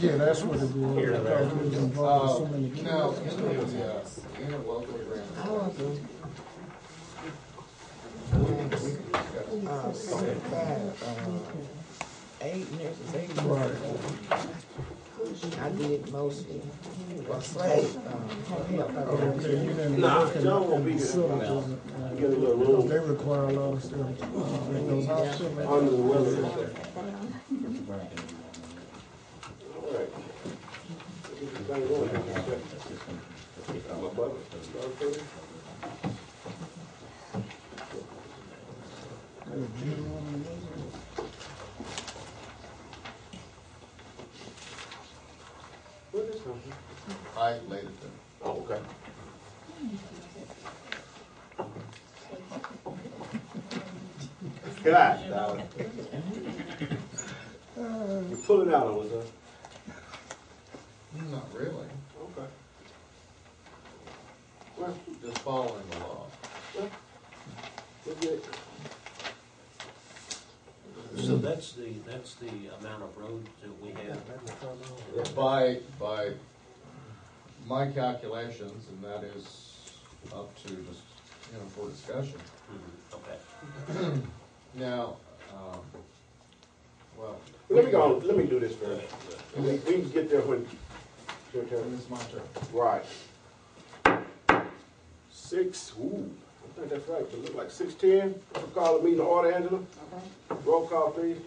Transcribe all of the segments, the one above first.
Yeah, that's what it was, because it was involved so many kids. No, interlocal agreement. Eight nurses, eight Right. I did mostly. Slave. Okay, you didn't Nah, work in John won't be the here. facilities, Get a little because room they require a lot of stuff. Those hospitals. under the weather. All right. What is this company? I laid it there. Oh, okay. God, you pull it out on us, huh? Not really. Okay. Well, just following the law. We're good. So that's the amount of roads that we have. By my calculations, and that is up to just, for discussion. Okay. Now, well. Let me go. Let me do this first. We can get there when it's your turn. It's my turn. Right. 6. Ooh, I think that's right. It look like 6:10. We'll call the meeting to order, Angela. Okay. Roll call, please.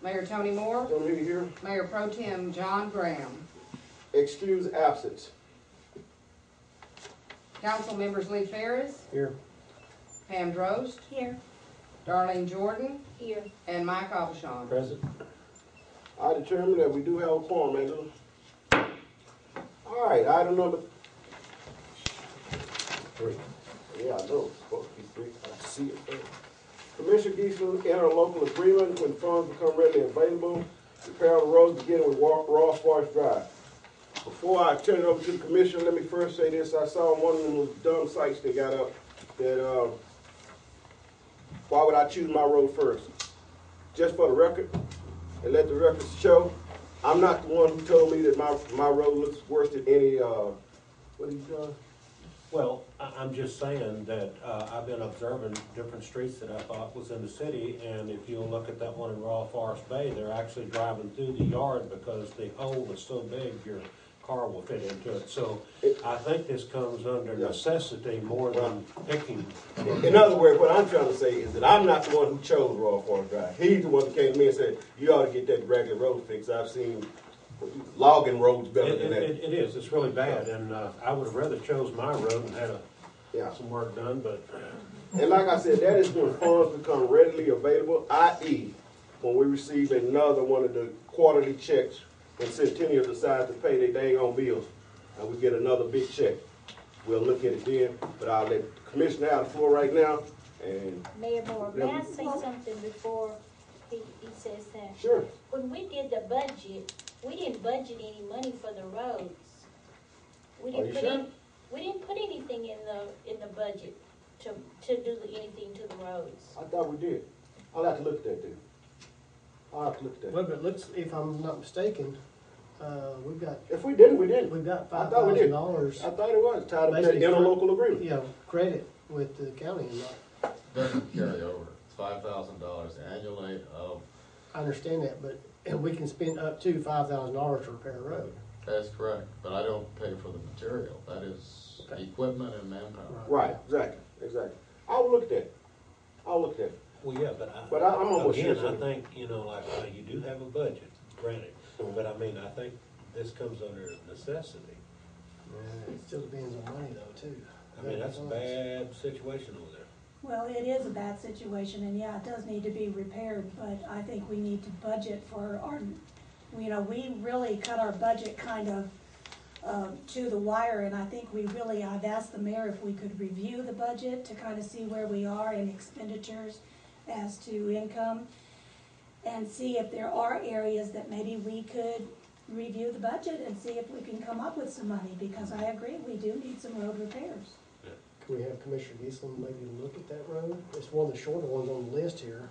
Mayor Tony Moore. Tell me who you here. Mayor Pro Tem John Graham. Excuse absence. Council members Lee Ferris. Here. Pam Drost. Here. Darlene Jordan. Here. And Mike Abishon. Present. I determine that we do have a quorum, Angela. All right, item number 3. Yeah, I know, it's supposed to be 3. I see it there. Commissioner Geisler interlocal agreement when funds become readily available. Repair on the roads beginning with Ross Forest Drive. Before I turn it over to the commissioner, let me first say this. I saw one of those dumb sites they got up that, why would I choose my road first? Just for the record, and let the record show, I'm not the one who told me that my road looks worse than any, what are you doing? Well, I'm just saying that I've been observing different streets that I thought was in the city, and if you look at that one in Raw Forest Bay, they're actually driving through the yard because the hole is so big your car will fit into it. So I think this comes under necessity more than picking. In other words, what I'm trying to say is that I'm not the one who chose Raw Forest Drive. He's the one that came to me and said, you ought to get that regular road fixed. I've seen logging roads better than that. It is. It's really bad, and I would have rather chose my road and had some work done, but... And like I said, that is when funds become readily available, i.e., when we receive another one of the quarterly checks when Centennial decides to pay their dang on bills, and we get another big check. We'll look at it then, but I'll let the commissioner have the floor right now. And Mayor Moore, may I say something before he says that? Sure. When we did the budget, we didn't budget any money for the roads. We didn't we didn't put anything in the budget to do anything to the roads. I thought we did. I'll have to look at that then. I'll have to look at that. Well, but looks, if I'm not mistaken, we've got. If we didn't, we didn't. We've got I thought we did. $5,000. I thought it was tied up in that interlocal agreement. Yeah, credit with the county and not. Doesn't carry over. It's $5,000 annually of. I understand that, but and we can spend up to $5,000 to repair a road. That's correct, but I don't pay for the material. That is equipment and manpower. Right, exactly. I'll look at that. Well, yeah, but I'm almost again, sure. I think, like you do have a budget, granted, but I mean, I think this comes under necessity. It still depends on money though, too. I mean, that's a bad situation over there. Well, it is a bad situation, and yeah, it does need to be repaired, but I think we need to budget for our, we really cut our budget kind of to the wire, and I think I've asked the mayor if we could review the budget to kind of see where we are in expenditures as to income, and see if there are areas that maybe we could review the budget and see if we can come up with some money, because I agree, we do need some road repairs. Can we have Commissioner Geisler maybe look at that road? It's one of the shorter ones on the list here.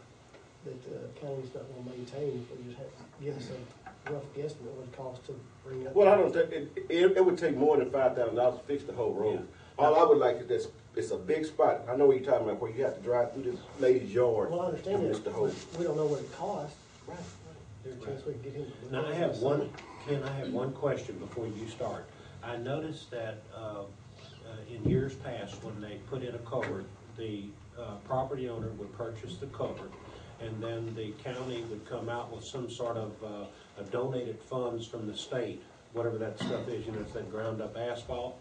that the county's not gonna maintain, if we just have, give us a rough guesstimate what it costs to bring up. Well, I don't think, it would take more than $5,000 to fix the whole road. All I would like is this, it's a big spot. I know what you're talking about, where you have to drive through this lady's yard. Well, I understand to that, miss the whole. but we don't know what it costs. Right. There's a chance we can get him. to Now, look I at have this. one, Ken, I have one question before you start. I noticed that, in years past, when they put in a culvert, the, property owner would purchase the culvert, and then the county would come out with some sort of, donated funds from the state, whatever that stuff is, you know, it's that ground up asphalt.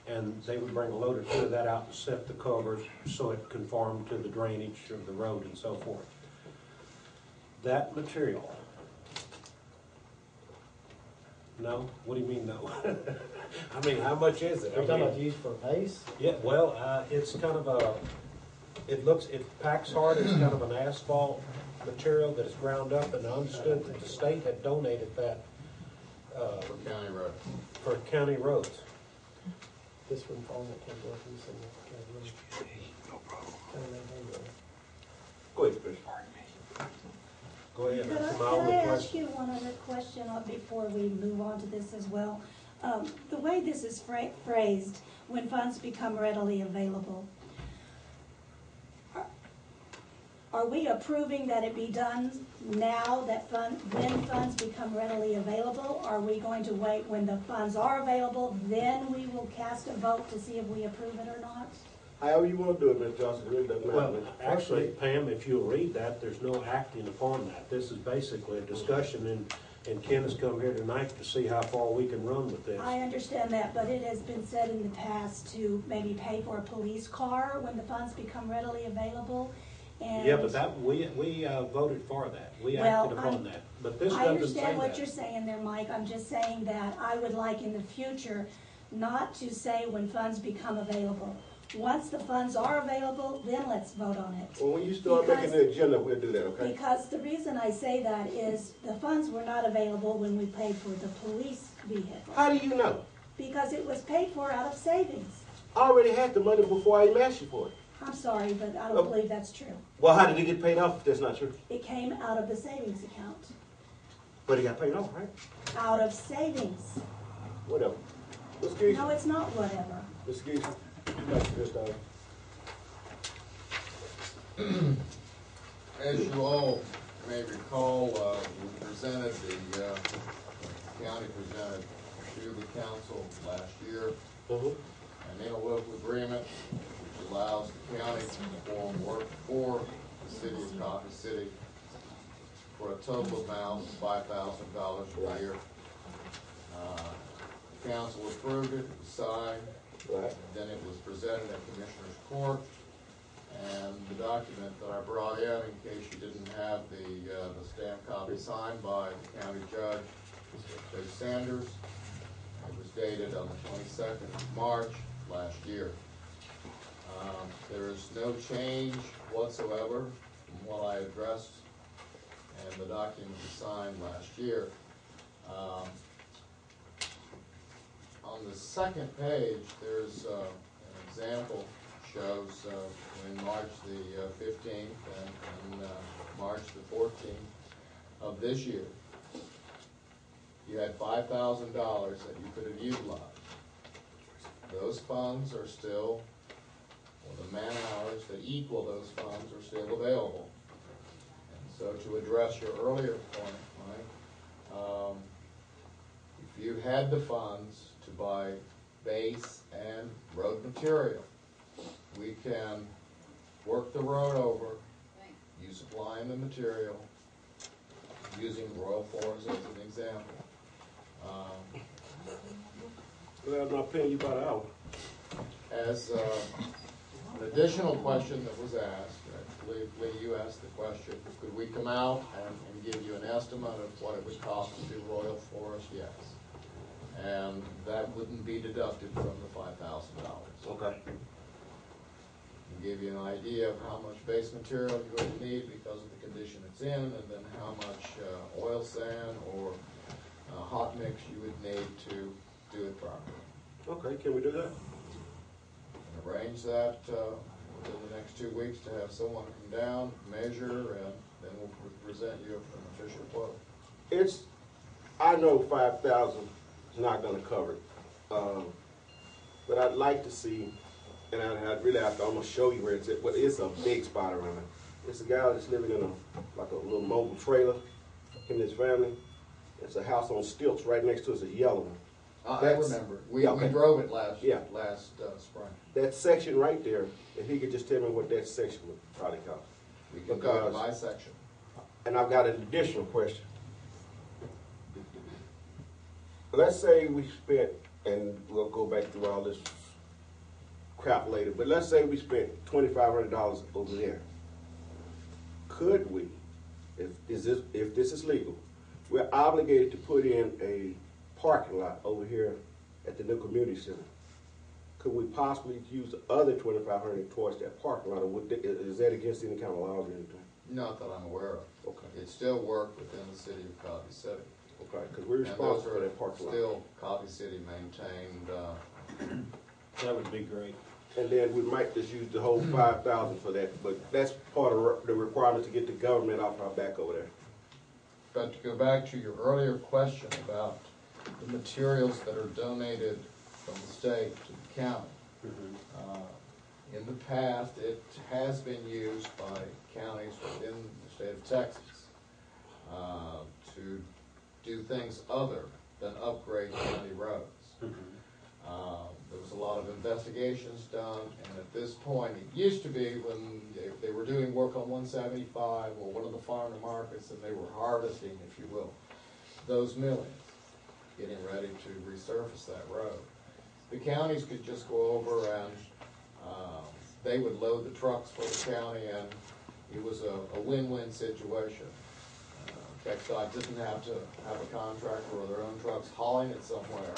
And they would bring a load or two of that out and set the culvert so it conformed to the drainage of the road and so forth. That material. No? What do you mean no? I mean, how much is it? You're talking about used for base? Yeah, well, it's kind of a, it packs hard, it's kind of an asphalt material that is ground up, and I understood that the state had donated that, For county road. for county roads. This one falls that can't work in some kind of. No problem. Go ahead, Chris. Go ahead, Could that's my I only ask question. you one other question before we move on to this as well? The way this is phrased, when funds become readily available, are we approving that it be done now, when funds become readily available? Are we going to wait when the funds are available, then we will cast a vote to see if we approve it or not? However you want to do it, Ms. Johnson, it really doesn't matter. Well, actually, Pam, if you'll read that, there's no acting upon that. This is basically a discussion, and Ken has come here tonight to see how far we can run with this. I understand that, but it has been said in the past to maybe pay for a police car when the funds become readily available. And Yeah, but that, we voted for that. We Well, acted upon that. But this I doesn't say understand what that. you're saying there, Mike. I'm just saying that I would like in the future not to say when funds become available. Once the funds are available, then let's vote on it. Well, when you start making the agenda, we'll do that, okay? Because the reason I say that is the funds were not available when we paid for the police vehicle. How do you know? Because it was paid for out of savings. I already had the money before I even asked you for it. I'm sorry, but I don't believe that's true. Well, how did it get paid off if that's not true? It came out of the savings account. But it got paid off, right? Out of savings. Whatever. Let's get No, it's not whatever. Let's get this done. As you all may recall, we presented, the county presented to the council last year an interlocal agreement which allows the county to perform work for the city of Cofy City for a total amount of $5,000 per year. The council approved it, it was signed, Right. then it was presented at Commissioner's Court. And the document that I brought in case you didn't have the stamped copy signed by the county judge, Judge Sanders. It was dated on the 22nd of March last year. There is no change whatsoever from what I addressed, and the document was signed last year. On the second page, there's an example shows in March the 15th and March the 14th of this year, you had $5,000 that you could have utilized. Those funds are still, or the man hours that equal those funds are still available. And so to address your earlier point, Mike, if you had the funds to buy base and road material, we can work the road over, you supplying the material, using Royal Forest as an example. Well, I'm not paying you by the hour. As an additional question that was asked, I believe, Lee, you asked the question, could we come out and give you an estimate of what it would cost to do Royal Forest? Yes. And that wouldn't be deducted from the $5,000. Okay. Give you an idea of how much base material you're going to need because of the condition it's in, and then how much oil sand or hot mix you would need to do it properly. Okay, can we do that? And arrange that within the next 2 weeks to have someone come down, measure, and then we'll present you an official quote. I know 5,000 is not gonna cover it. But I'd like to see, and I'd really have to almost show you where it's at, but it's a big spot around it. It's a guy that's living in like a little mobile trailer, him and his family. It's a house on stilts right next to us, a yellow one. I remember. We drove it last spring. That section right there, if he could just tell me what that section would probably cost. We can go to my section. And I've got an additional question. Let's say we spent, and we'll go back through all this crap later, but let's say we spent $2,500 over there. Could we, if this is legal, we're obligated to put in a parking lot over here at the new community center. Could we possibly use the other $2,500 towards that parking lot, or is that against any kind of laws or anything? Not that I'm aware of. Okay. It still worked within the city of Cofy City. Okay, because we're responsible for that parking lot. Still Cofy City maintained. That would be great. And then we might just use the whole 5,000 for that, but that's part of the requirement to get the government off our back over there. But to go back to your earlier question about the materials that are donated from the state to the county, in the past it has been used by counties within the state of Texas to do things other than upgrade county roads. There was a lot of investigations done, and at this point, it used to be when they were doing work on 175 or one of the farm to markets, and they were harvesting, if you will, those millions, getting ready to resurface that road. The counties could just go over and they would load the trucks for the county, and it was a win-win situation. TxDOT didn't have to have a contractor or their own trucks hauling it somewhere.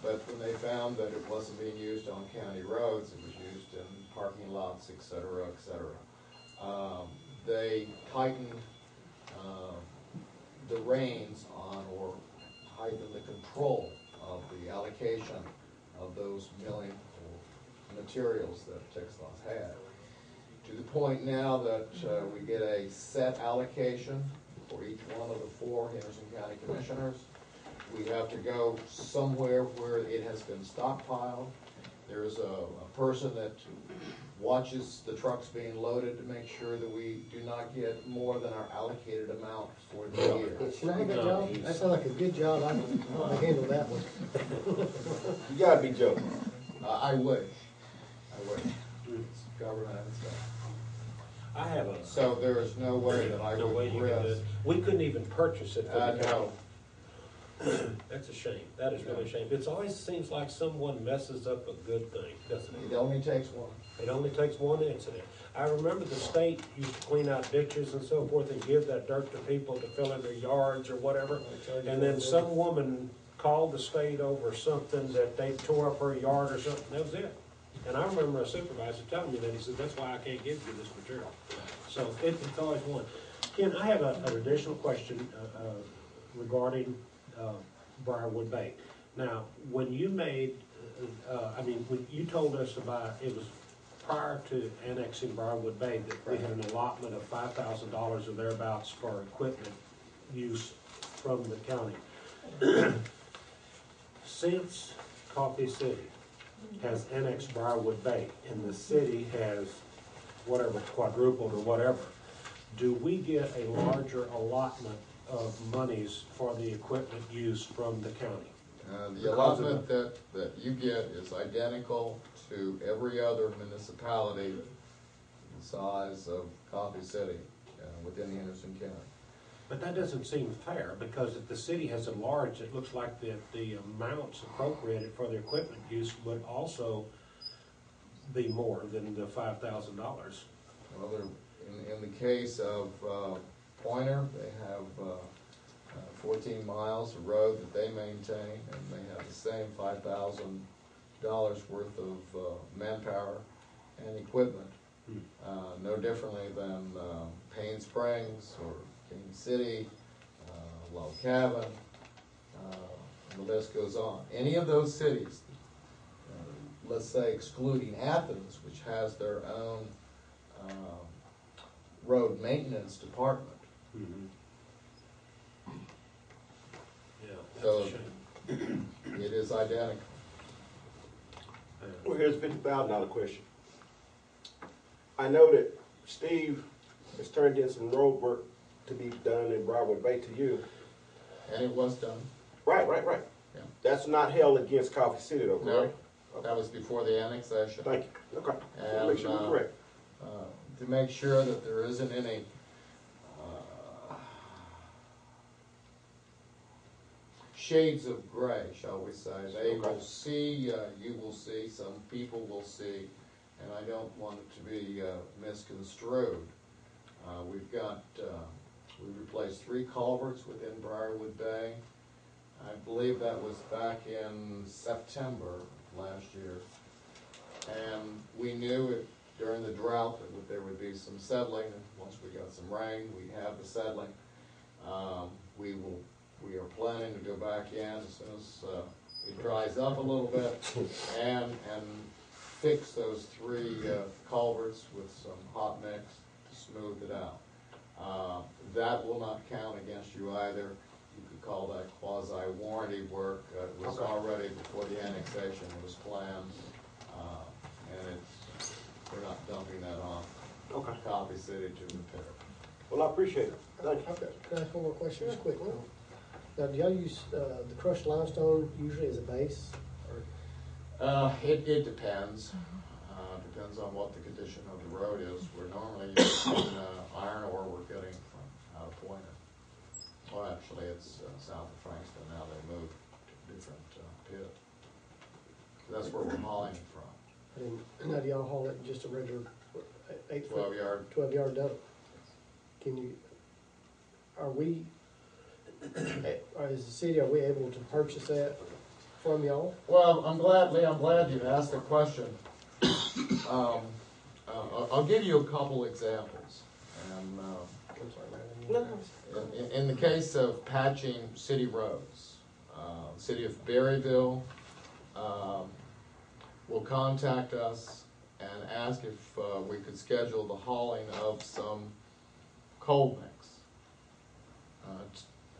But when they found that it wasn't being used on county roads, it was used in parking lots, et cetera, they tightened the reins on, or heightened the control of the allocation of those milling materials that TxDOT had. To the point now that we get a set allocation for each one of the 4 Henderson County Commissioners. We have to go somewhere where it has been stockpiled. There's a person that watches the trucks being loaded to make sure that we do not get more than our allocated amount for the year. Can I have that job? That sounds like a good job. I can handle that one. You gotta be joking. I wish. It's government and stuff. I have a. So there is no way that I No way would you could do risk. it. We couldn't even purchase it for the county. No. That's a shame. That is really a shame. It always seems like someone messes up a good thing, doesn't it? It only takes one. It only takes one incident. I remember the state used to clean out ditches and so forth and give that dirt to people to fill in their yards or whatever. And then some woman called the state over something that they tore up her yard or something. That was it. And I remember a supervisor telling me that. He said, that's why I can't give you this material. So it's always one. Ken, I have an additional question regarding Briarwood Bay. Now, when you made, when you told us about, it was prior to annexing Briarwood Bay, that we had an allotment of $5,000 or thereabouts for equipment use from the county. Since Cofy City has annexed Briarwood Bay and the city has whatever, quadrupled or whatever, do we get a larger allotment of monies for the equipment use from the county? The allotment that you get is identical to every other municipality the size of Cofy City within the Henderson County. But that doesn't seem fair, because if the city has enlarged, it looks like the amounts appropriated for the equipment use would also be more than the $5,000. Well, in the case of Pointer, they have 14 miles of road that they maintain, and they have the same $5,000 worth of manpower and equipment. No differently than Payne Springs or King City, Log Cabin, and the list goes on. Any of those cities, let's say excluding Athens, which has their own road maintenance department. Mhm. Yeah, So- that's a shame. It is identical. Well, here's a $50,000 question. I know that Steve has turned in some road work to be done in Broadway Bay to you. And it was done. Right. Yeah. That's not held against Coffee City though, No, correct? that was before the annexation. Thank you. Okay. And, Make sure we're correct. To make sure that there isn't any shades of gray, shall we say. They will see, you will see, some people will see, and I don't want it to be misconstrued. We've got, we replaced 3 culverts within Briarwood Bay. I believe that was back in September last year. And we knew during the drought that there would be some settling, and once we got some rain, we'd have the settling. We are planning to go back in as soon as it dries up a little bit and fix those 3 culverts with some hot mix to smooth it out. That will not count against you either. You could call that quasi-warranty work. It was already before the annexation. It was planned, and we're not dumping that on Cofy City to repair. Well, I appreciate it. Thank you. Can I ask one more question, just quick? Now, do y'all use, the crushed limestone usually as a base, or? It depends. Depends on what the condition of the road is. We're normally using iron ore we're getting from out of Pointer. Well, actually, it's south of Frankston now. They moved to a different pit. That's where we're hauling it from. And now do y'all haul it in just a regular 8 foot? 12-yard. 12-yard dump? Can you, are we, as a city, are we able to purchase that from y'all? Well, I'm glad you asked the question. I'll give you a couple examples. And, I'm sorry, man. in the case of patching city roads, City of Berryville will contact us and ask if we could schedule the hauling of some coal mix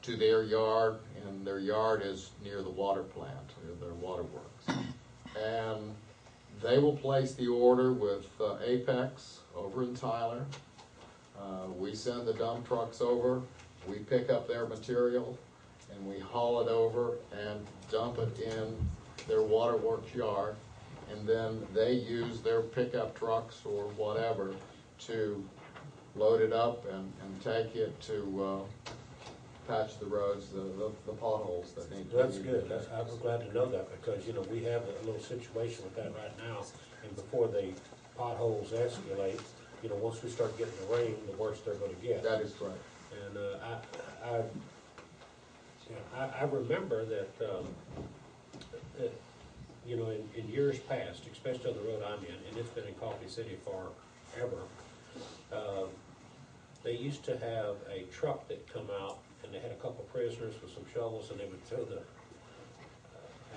to their yard, and their yard is near the water plant, their waterworks. And they will place the order with Apex over in Tyler. We send the dump trucks over, we pick up their material, and we haul it over and dump it in their waterworks yard. And then they use their pickup trucks or whatever to load it up and take it to patch the roads, the potholes that need to be. That's good. I'm glad to know that, because, you know, we have a little situation with that right now, and before the potholes escalate, you know, once we start getting the rain, the worse they're gonna get. That is correct. And I remember that, you know, in years past, especially on the road I'm in, and it's been in Coffee City forever, they used to have a truck that come out, and they had a couple prisoners with some shovels, and they would throw the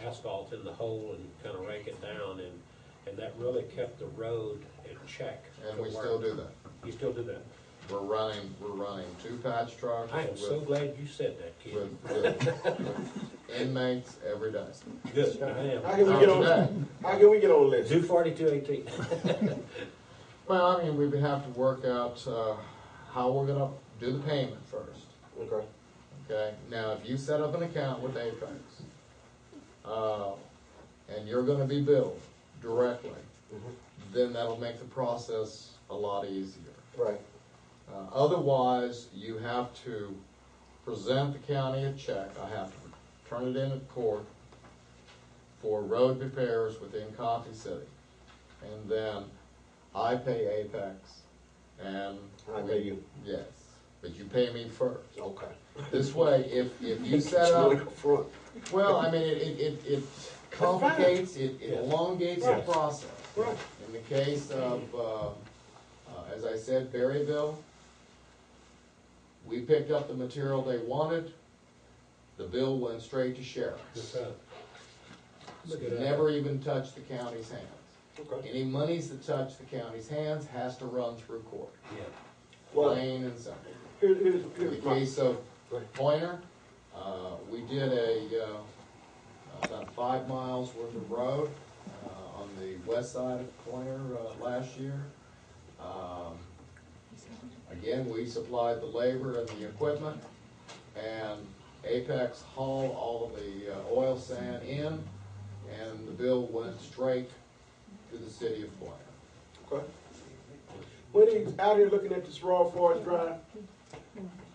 asphalt in the hole and kind of rake it down, and that really kept the road in check. And we still do that. You still do that? We're running 2 patch trucks. I am so glad you said that, kid. with inmates every day. Good, I am. How can we get on the list? Do 4218. Well, I mean, we have to work out how we're gonna do the payment first. Okay. Okay, now if you set up an account with Apex, and you're gonna be billed directly, then that'll make the process a lot easier. Right. Otherwise, you have to present the county a check. I have to turn it in at court for road repairs within Coffee City. And then I pay Apex, and I pay you. Yes, but you pay me first. Okay. This way, if you set up, Front. well, I mean, it complicates, it elongates the process. Right. In the case of, as I said, Berryville, we picked up the material they wanted, the bill went straight to sheriff. Never even touched the county's hands. Okay. Any monies that touch the county's hands has to run through court. Yeah. Well, plain and simple. Here's In the my, case of Pointer, we did about 5 miles worth of road on the west side of Pointer last year. Again, we supplied the labor and the equipment, and Apex hauled all of the oil sand in, and the bill went straight to the city of Pointer. okay. When he's out here looking at this Raw Forest Drive,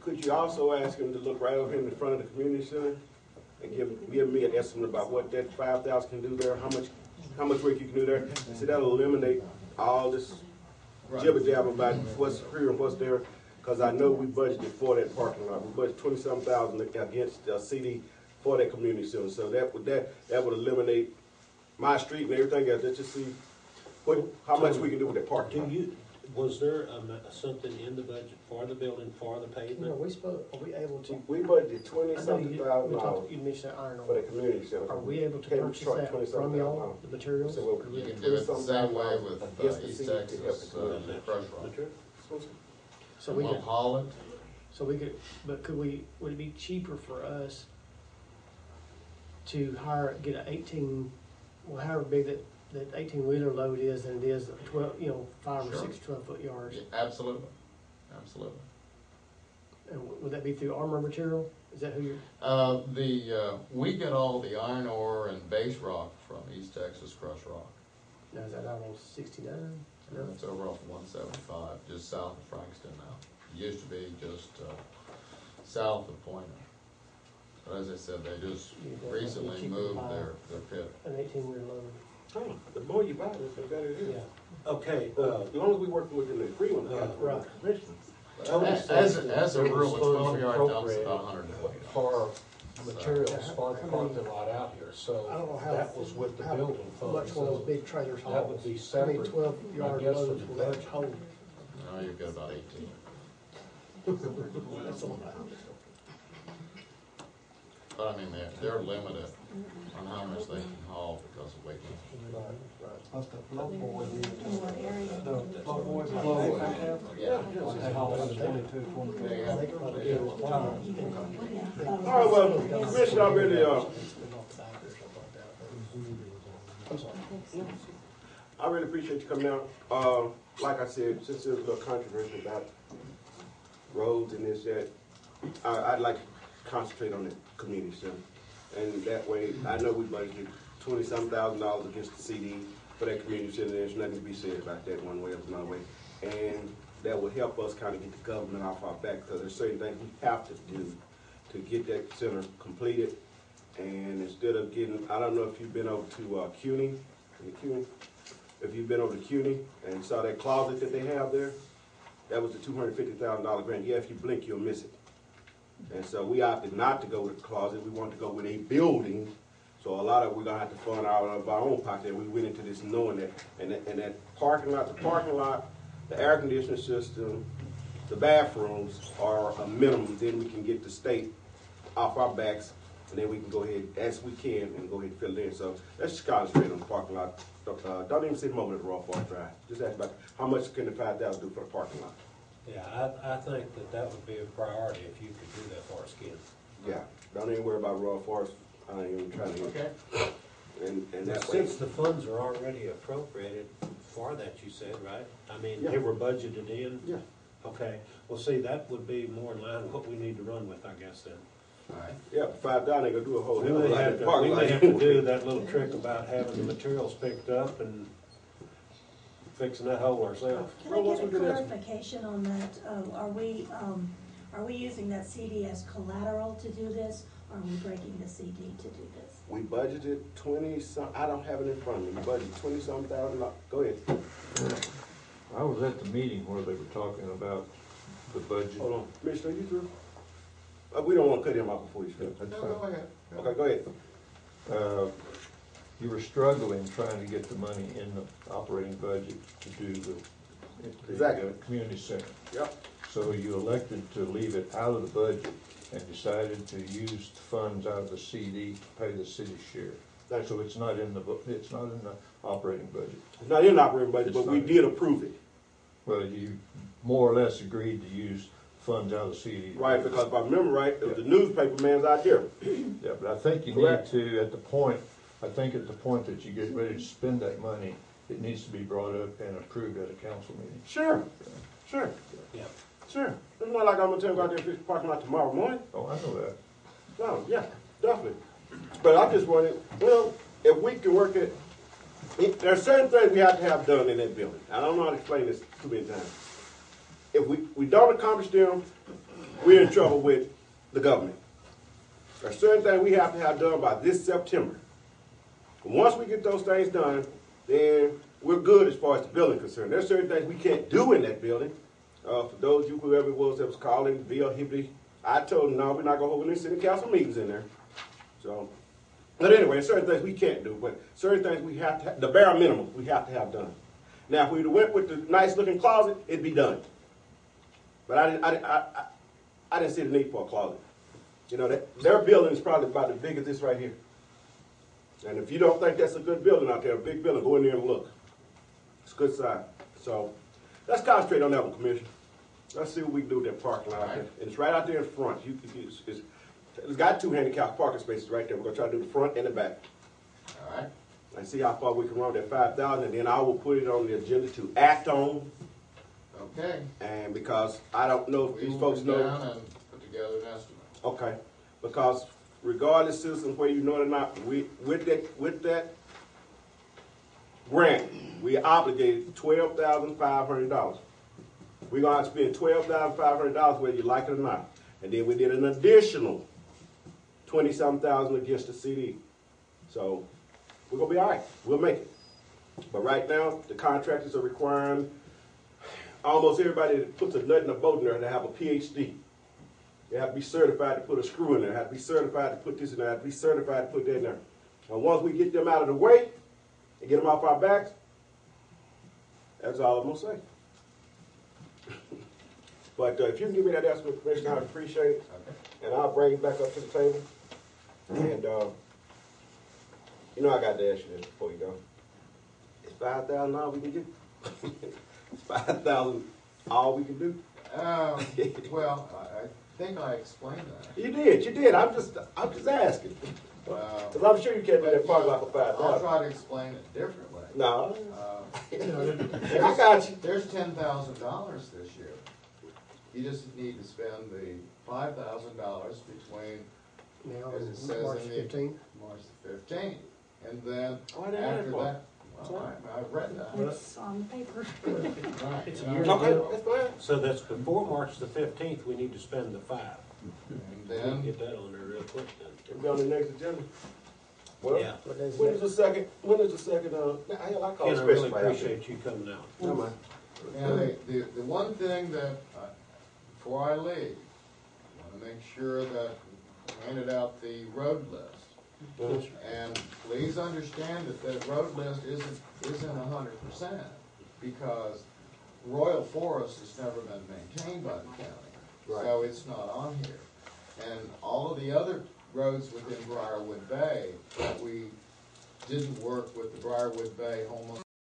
could you also ask him to look right over here in the front of the community center and give me an estimate about what that 5,000 can do there, how much work you can do there? So that'll eliminate all this jibber jabber about what's here and what's there. Because I know we budgeted for that parking lot. We budgeted 27 thousand against the CD for that community center. So that would eliminate my street and everything else. Let's just see how much we can do with that parking lot. Was there something in the budget for the building, for the You know, pavement? are we able to? We budgeted I know $20,000 you mentioned that iron for the ore. community center. Are we able to Can't purchase charge that $27,000. from y'all, the materials? So what You can do it the same way with Yes, the East city to help Texas the community. crush rock. So we We'll could, haul it. but would it be cheaper for us to get an 18, well, however big that 18-wheeler load is than it is 12, 5 or Sure. 6 12-foot yards? Yeah, absolutely, absolutely. And would that be through Armor Material? Is that who you're? We get all the iron ore and base rock from East Texas Crush Rock. Now, is that out on 69? No. It's over off 175, just south of Frankston now. It used to be just south of Pointer. But as I said, they just recently moved their pit. An 18-wheeler load. Oh, the more you buy, the better it is. Yeah. Okay, As long as we working within the agreement. Right. As a rule, a 12-yard dump's appropriated about $120. for materials for the parking lot out here, so I don't know how. that was with the how building fund. much one of those So big trailers that hold. would be How many separate, 12-yard I guess, from loads the will that budget. hold? Now you've got about 18. That's a lot. But I mean, they're limited on how much they can haul because of weight limit. Plus the floorboard. In what area? The floorboard, the floorboard. Yeah. They haul it 22, 23. They have- All right, well, Commissioner, I really, I really appreciate you coming out. Like I said, since there was a little controversy about roads and this, that, I'd like to concentrate on the community center. And that way, I know we budgeted $20-some thousand against the CD for that community center. There's nothing to be said about that one way or another way. And that will help us kind of get the government off our back, because there's certain things we have to do to get that center completed. And instead of getting, I don't know if you've been over to CUNY, if you've been over to CUNY and saw that closet that they have there, that was the $250,000 grant. Yeah, if you blink, you'll miss it. And so we opted not to go with the closet. We wanted to go with a building. So a lot of we're gonna have to fund out of our own pocket. And we went into this knowing that, and that parking lot, the air conditioning system, the bathrooms are a minimum. Then we can get the state off our backs, and then we can go ahead as we can and go ahead and fill it in. So let's just concentrate on the parking lot. Don't even send them over to the Raw Forest Drive. Just ask about how much can the 5,000 do for the parking lot. Yeah, I think that would be a priority if you could do that for us, Ken. Yeah, don't even worry about Raw Forest. I ain't even trying to. Okay. And that way. Since the funds are already appropriated for that, you said, right? I mean, Yeah. they were budgeted in? Yeah. Okay, well, see, that would be more in line with what we need to run with, I guess, then. All right. Yeah, 5,000 ain't gonna do a whole We hell of a may lot have in the to, parking we lot. may have to do that little trick about having the materials picked up and fixing that hole ourselves. Can I get a clarification on that? Are we using that CD as collateral to do this? Or are we breaking the CD to do this? We budgeted 20-some, I don't have it in front of me, we budgeted 20-some thousand, go ahead. I was at the meeting where they were talking about the budget. Hold on, Commissioner, you through? We don't wanna cut him off before you speak. That's No, fine. go ahead. Okay, go ahead. You were struggling trying to get the money in the operating budget to do the Exactly. community center. Yep. So you elected to leave it out of the budget and decided to use the funds out of the CD to pay the city share. Thank So it's not in the operating budget. It's not in the operating budget, but we did approve it. Well, you more or less agreed to use funds out of the CD. Right, because if I remember right, it was the newspaper man's idea. Yeah, but I think you Correct. need to, at the point that you get ready to spend that money, it needs to be brought up and approved at a council meeting. Sure, sure, Yeah. sure. It's not like I'm gonna tell you go out there and fix the parking lot tomorrow morning. Oh, I know that. No, yeah, definitely. But I just wanted, well, if we can work it, there are certain things we have to have done in that building. I don't know how to explain this too many times. If we don't accomplish them, we're in trouble with the government. There are certain things we have to have done by this September. And once we get those things done, then we're good as far as the building is concerned. There's certain things we can't do in that building. For those of you, whoever it was that was calling, Bill Hibbity, I told them, no, we're not going to hold any city council meetings in there. So, but anyway, certain things we can't do, but certain things we have to have, the bare minimum we have to have done. Now, if we went with the nice looking closet, it'd be done. But I didn't see the need for a closet. You know, their building is probably about as big as this right here. And if you don't think that's a good building out there, a big building, go in there and look. It's a good size. So let's concentrate on that one, Commissioner. Let's see what we can do with that parking lot out there. And it's right out there in front. It's got 2 handicapped parking spaces right there. We're going to try to do the front and the back. All right. And see how far we can run that 5,000, and then I will put it on the agenda to act on. Okay. And because I don't know if We these will folks sit know. down and put together an estimate. Okay. Because regardless, citizens, whether you know it or not, with that grant, we are obligated to $12,500. We're going to have to spend $12,500 whether you like it or not. And then we did an additional 20-something thousand against the CD. So we're going to be all right. We'll make it. But right now, the contractors are requiring almost everybody that puts a nut in a boat in there to have a PhD. They have to be certified to put a screw in there, have to be certified to put this in there, have to be certified to put that in there. And once we get them out of the way and get them off our backs, that's all I'm going to say. But if you can give me that estimate, Commissioner, I'd appreciate it. Okay. And I'll bring it back up to the table. And, you know I got to ask you this before you go. Is $5,000 all we can get? Is $5,000 all we can do? Well, I think I explained that. You did. I'm just asking. Because I'm sure you can't do that parking lot for $5,000. I'll try to explain it differently. No. I got you. There's $10,000 this year. You just need to spend the $5,000 between, Now, as it says March in the 15th. March the 15th, and then Oh, I didn't after have that, well, I've read that. It's on the paper. Right. It's a and year I- Okay, that's fine. So that's before March the 15th, we need to spend the 5. And We'll then, get that on there real quick then. It'll be on the next agenda. Well, Yeah. What day is when it? is the second, hell, I call it Ken, I really special right out there. appreciate you coming out. Never mind. and the one thing that, before I leave, I want to make sure that we handed out the road list. And please understand that that road list isn't 100%, because Royal Forest has never been maintained by the county, so it's not on here. And all of the other roads within Briarwood Bay that we didn't work with the Briarwood Bay homeless